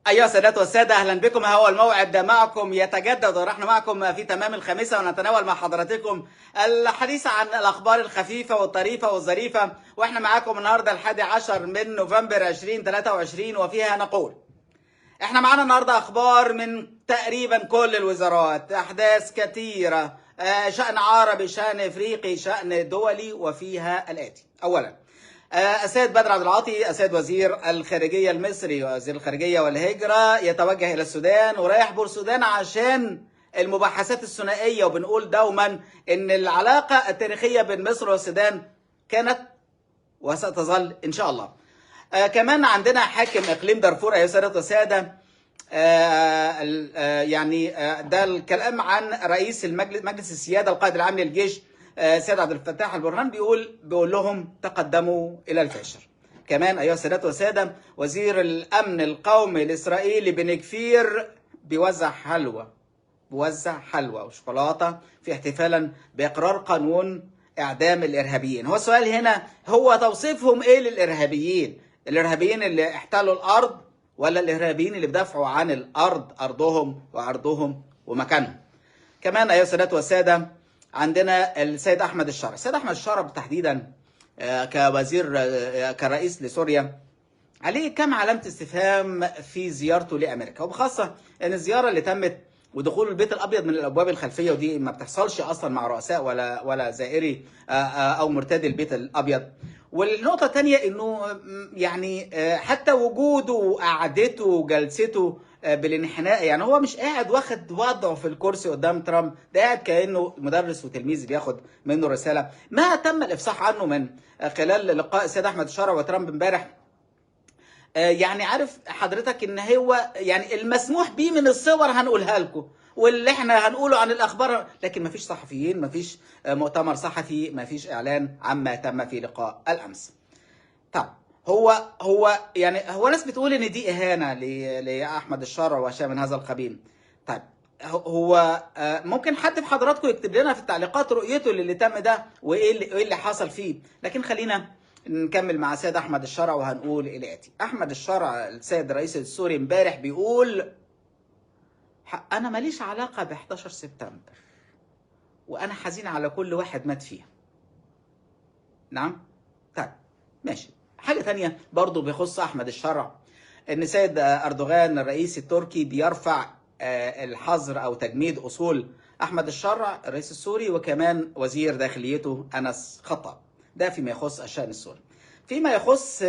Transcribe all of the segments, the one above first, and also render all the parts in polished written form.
أيها السادات والسادة، أهلا بكم. هو الموعد معكم يتجدد ونحن معكم في تمام الخامسة، ونتناول مع حضراتكم الحديث عن الأخبار الخفيفة والطريفة والظريفة. وإحنا معاكم النهاردة 11 من نوفمبر 2023، وفيها نقول إحنا معانا النهاردة أخبار من تقريبا كل الوزارات، أحداث كثيرة، شأن عربي، شأن إفريقي، شأن دولي، وفيها الآتي. أولا، السيد بدر عبد العاطي، السيد وزير الخارجية المصري وزير الخارجية والهجرة، يتوجه إلى السودان ورايح بورسودان عشان المباحثات الثنائية. وبنقول دوما إن العلاقة التاريخية بين مصر والسودان كانت وستظل إن شاء الله. كمان عندنا حاكم إقليم دارفور أيها السادة والسادة. ده الكلام عن رئيس مجلس السيادة القائد العام للجيش سيد عبد الفتاح البرهان، بيقول لهم تقدموا إلى الفاشر. كمان أيها السادات والسادة، وزير الأمن القومي الإسرائيلي بن كفير بيوزع حلوى وشوكولاتة في احتفالا بإقرار قانون إعدام الإرهابيين. هو السؤال هنا هو توصيفهم إيه للإرهابيين؟ الإرهابيين اللي احتلوا الأرض، ولا الإرهابيين اللي بدافعوا عن الأرض، أرضهم وعرضهم ومكانهم؟ كمان أيها السادات والسادة، عندنا السيد أحمد الشرع. السيد أحمد الشرع تحديدا كوزير كرئيس لسوريا عليه كم علامة استفهام في زيارته لأمريكا، وبخاصة أن الزيارة اللي تمت ودخول البيت الأبيض من الأبواب الخلفية، ودي ما بتحصلش أصلا مع رؤساء ولا زائري أو مرتدي البيت الأبيض. والنقطة الثانية أنه يعني حتى وجوده وقعدته وجلسته بالانحناء، يعني هو مش قاعد واخد وضعه في الكرسي قدام ترامب، ده قاعد كأنه مدرس وتلميذ بياخد منه رسالة. ما تم الإفصاح عنه من خلال لقاء السيد أحمد الشرع وترامب امبارح. يعني عارف حضرتك ان هو يعني المسموح بيه من الصور هنقولها لكم، واللي احنا هنقوله عن الاخبار، لكن مفيش صحفيين، مفيش مؤتمر صحفي، مفيش اعلان عما تم في لقاء الامس. طب هو ناس بتقول ان دي اهانه لاحمد الشرع واشياء من هذا القبيل. طيب هو ممكن حد في حضراتكم يكتب لنا في التعليقات رؤيته اللي تم ده وايه اللي حصل فيه، لكن خلينا نكمل مع السيد احمد الشرع وهنقول الاتي. احمد الشرع السيد الرئيس السوري امبارح بيقول انا ماليش علاقه ب 11 سبتمبر، وانا حزين على كل واحد مات فيها. نعم، طيب ماشي. حاجه ثانيه برضو بيخص احمد الشرع، ان سيد اردوغان الرئيس التركي بيرفع الحظر او تجميد اصول احمد الشرع الرئيس السوري، وكمان وزير داخليته انس خطاب. ده فيما يخص الشأن السوري. فيما يخص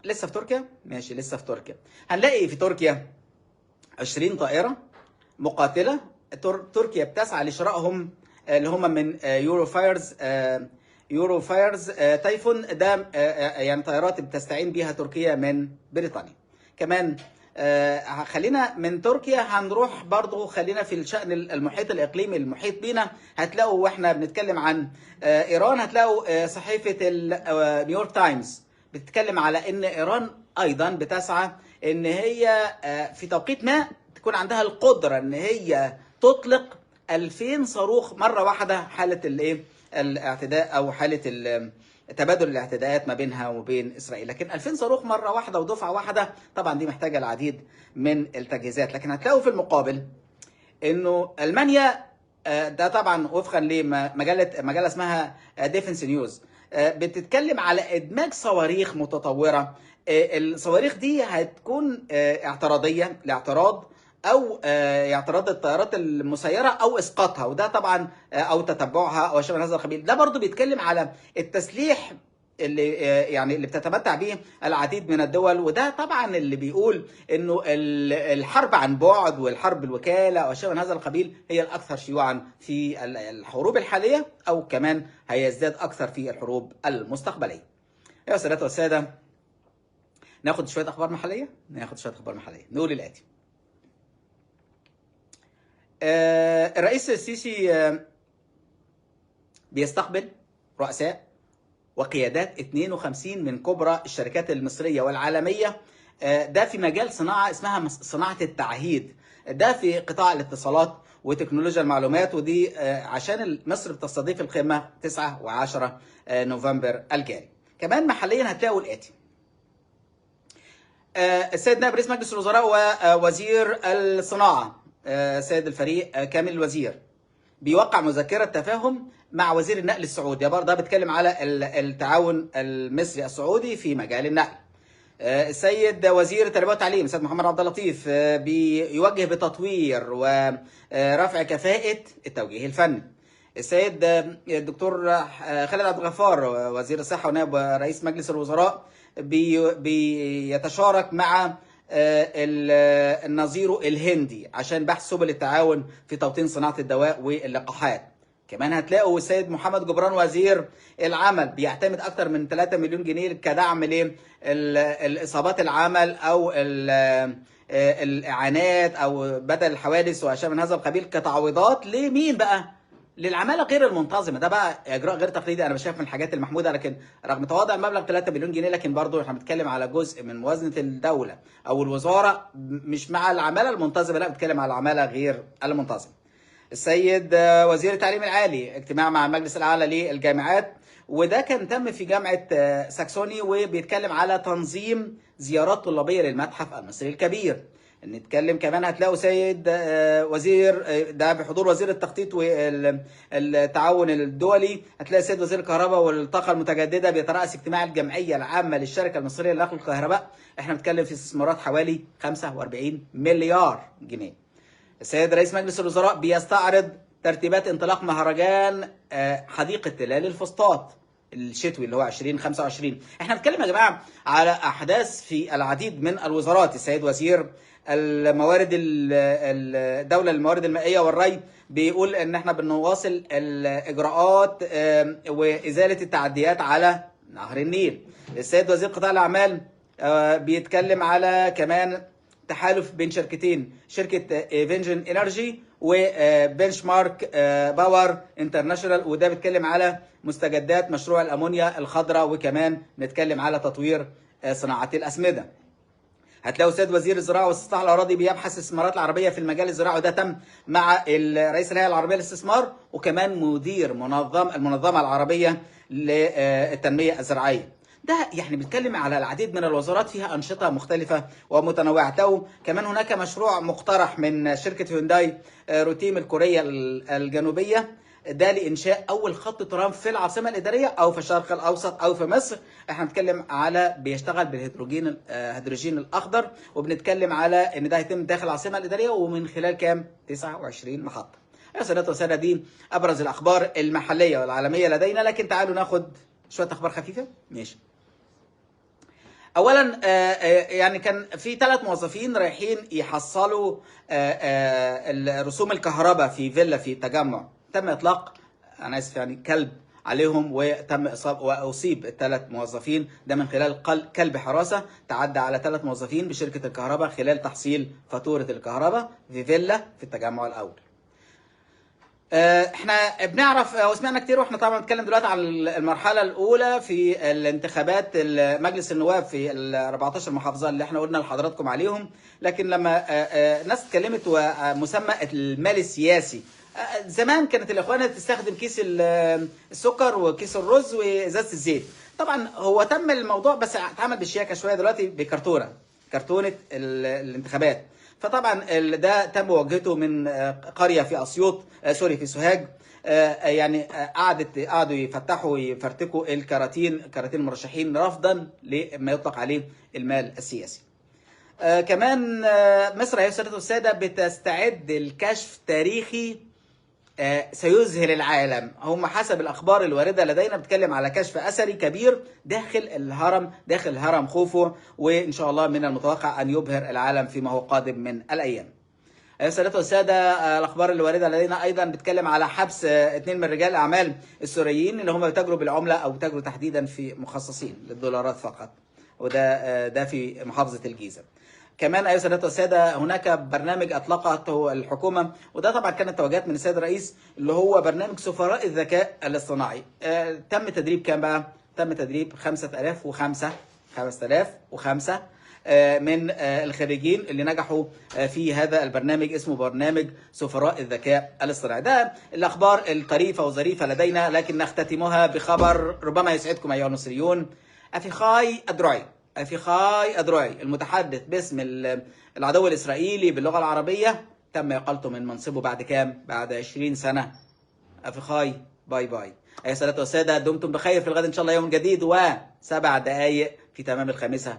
لسه في تركيا، ماشي، لسه في تركيا هنلاقي في تركيا 20 طائرة مقاتلة تركيا بتسعى لشرائهم، اللي هم من يورو فايرز تايفون. ده يعني طائرات بتستعين بيها تركيا من بريطانيا. كمان خلينا من تركيا هنروح برضو، خلينا في الشأن المحيط الإقليمي المحيط بينا. هتلاقوا واحنا بنتكلم عن إيران، هتلاقوا صحيفة نيويورك تايمز بتتكلم على ان إيران أيضا بتسعى ان هي في توقيت ما تكون عندها القدرة ان هي تطلق 2000 صاروخ مرة واحدة، حالة الايه الاعتداء او حالة تبادل الاعتداءات ما بينها وبين اسرائيل. لكن 2000 صاروخ مرة واحدة ودفعة واحدة طبعا دي محتاجة العديد من التجهيزات. لكن هتلاقوا في المقابل انه المانيا، ده طبعا وفقا مجلة اسمها ديفنس نيوز، بتتكلم على ادماج صواريخ متطورة. الصواريخ دي هتكون اعتراضية لاعتراض او اعتراض الطيارات المسيرة او اسقاطها، وده طبعا او تتبعها او شيء من هذا القبيل. ده برضو بيتكلم على التسليح اللي يعني اللي بتتمتع به العديد من الدول، وده طبعا اللي بيقول انه الحرب عن بعد والحرب الوكاله او شيء من هذا القبيل هي الاكثر شيوعا في الحروب الحاليه، او كمان هيزداد اكثر في الحروب المستقبليه. يا سادة والساده، ناخد شويه اخبار محليه. نقول الاتي. الرئيس السيسي بيستقبل رؤساء وقيادات 52 من كبرى الشركات المصرية والعالمية، ده في مجال صناعة اسمها صناعة التعهيد، ده في قطاع الاتصالات وتكنولوجيا المعلومات، ودي عشان مصر بتستضيف القمة 9 و10 نوفمبر الجاري. كمان محليا هتلاقوا الآتي. السيد نائب رئيس مجلس الوزراء ووزير الصناعة السيد الفريق كامل الوزير بيوقع مذكرة تفاهم مع وزير النقل السعودي. برضه بيتكلم على التعاون المصري السعودي في مجال النقل. السيد وزير التربية والتعليم السيد محمد عبد اللطيف بيوجه بتطوير ورفع كفاءة التوجيه الفني. السيد الدكتور خالد عبد الغفار وزير الصحة ونائب رئيس مجلس الوزراء بيتشارك مع النظير الهندي عشان بحث سبل التعاون في توطين صناعة الدواء واللقاحات. كمان هتلاقوا السيد محمد جبران وزير العمل بيعتمد اكتر من 3 مليون جنيه كدعم للاصابات العمل او الاعانات او بدل الحوادث واشياء من هذا القبيل كتعويضات لمين بقى؟ للعماله غير المنتظمه. ده بقى اجراء غير تقليدي، انا شايف من الحاجات المحموده، لكن رغم تواضع المبلغ 3 مليون جنيه لكن برضه احنا بنتكلم على جزء من موازنه الدوله او الوزاره مش مع العماله المنتظمه، لا بنتكلم على العماله غير المنتظمه. السيد وزير التعليم العالي اجتماع مع المجلس الاعلى للجامعات، وده كان تم في جامعه ساكسوني، وبيتكلم على تنظيم زيارات طلابيه للمتحف المصري الكبير. نتكلم كمان هتلاقوا سيد وزير ده بحضور وزير التخطيط والتعاون الدولي، هتلاقي سيد وزير الكهرباء والطاقه المتجدده بيترأس اجتماع الجمعيه العامه للشركه المصريه لنقل الكهرباء. احنا بنتكلم في استثمارات حوالي 45 مليار جنيه. السيد رئيس مجلس الوزراء بيستعرض ترتيبات انطلاق مهرجان حديقه تلال الفسطاط الشتوي اللي هو 2025. احنا بنتكلم يا جماعه على احداث في العديد من الوزارات. السيد وزير الموارد الدوله للموارد المائيه والري بيقول ان احنا بنواصل الاجراءات وازاله التعديات على نهر النيل. السيد وزير قطاع الاعمال بيتكلم على كمان تحالف بين شركتين، شركه فينجن انرجي وبنش مارك باور انترناشونال، وده بيتكلم على مستجدات مشروع الامونيا الخضراء، وكمان نتكلم على تطوير صناعه الاسمده. هتلاقوا السيد وزير الزراعه واستصلاح الاراضي بيبحث الاستثمارات العربيه في المجال الزراعي، وده تم مع رئيس الهيئه العربيه للاستثمار وكمان مدير المنظمه العربيه للتنميه الزراعيه. ده يعني بنتكلم على العديد من الوزارات فيها أنشطة مختلفة ومتنوعة. كمان هناك مشروع مقترح من شركة هيونداي روتيم الكورية الجنوبية، ده لإنشاء أول خط ترام في العاصمة الإدارية أو في الشرق الأوسط أو في مصر. احنا بنتكلم على بيشتغل بالهيدروجين الأخضر، وبنتكلم على إن ده هيتم داخل العاصمة الإدارية ومن خلال كام؟ 29 محطة. يا سادة وسادة، دي أبرز الأخبار المحلية والعالمية لدينا، لكن تعالوا ناخد شوية أخبار خفيفة. ماشي. اولا يعني كان في 3 موظفين رايحين يحصلوا رسوم الكهرباء في فيلا في التجمع، تم اطلاق انا اسف يعني كلب عليهم، وتم واصيب ال3 موظفين، ده من خلال كلب حراسه تعدى على 3 موظفين بشركه الكهرباء خلال تحصيل فاتوره الكهرباء في فيلا في التجمع الاول. احنا بنعرف وسمعنا كتير، واحنا طبعا بنتكلم دلوقتي عن المرحله الاولى في الانتخابات مجلس النواب في ال 14 محافظه اللي احنا قلنا لحضراتكم عليهم. لكن لما ناس اتكلمت ومسمى المال السياسي، زمان كانت الاخوان تستخدم كيس السكر وكيس الرز وازازه الزيت. طبعا هو تم الموضوع بس اتعمل بالشياكه شويه دلوقتي كرتونه الانتخابات. فطبعا ده تم مواجهته من قريه في اسيوط في سوهاج، يعني قعدوا يفتحوا ويفرتكوا كراتين المرشحين رفضا لما يطلق عليه المال السياسي. كمان مصر يا سادة السادة بتستعد لكشف تاريخي سيذهل العالم. هم حسب الاخبار الوارده لدينا بتكلم على كشف اثري كبير داخل هرم خوفو، وان شاء الله من المتوقع ان يبهر العالم فيما هو قادم من الايام. يا سادة والسادة، الاخبار الوارده لدينا ايضا بتتكلم على حبس 2 من رجال الاعمال السوريين اللي هم بيتاجروا بالعمله او بيتاجروا تحديدا في مخصصين للدولارات فقط، وده في محافظه الجيزه. كمان أيها السادة والسادة، هناك برنامج أطلقته الحكومة، وده طبعا كانت توجيهات من السيد الرئيس، اللي هو برنامج سفراء الذكاء الاصطناعي. تم تدريب كام بقى؟ تم تدريب 5005 من الخريجين اللي نجحوا في هذا البرنامج، اسمه برنامج سفراء الذكاء الاصطناعي. ده الأخبار الطريفة والظريفة لدينا، لكن نختتمها بخبر ربما يسعدكم أيها المصريون. أفيخاي أدروي أفيخاي أدروعي المتحدث باسم العدو الإسرائيلي باللغة العربية تم إقالته من منصبه بعد كام؟ بعد 20 سنة. أفيخاي باي باي. أيها السادة والسادة، دمتم بخير. في الغد إن شاء الله يوم جديد و7 دقائق في تمام 5.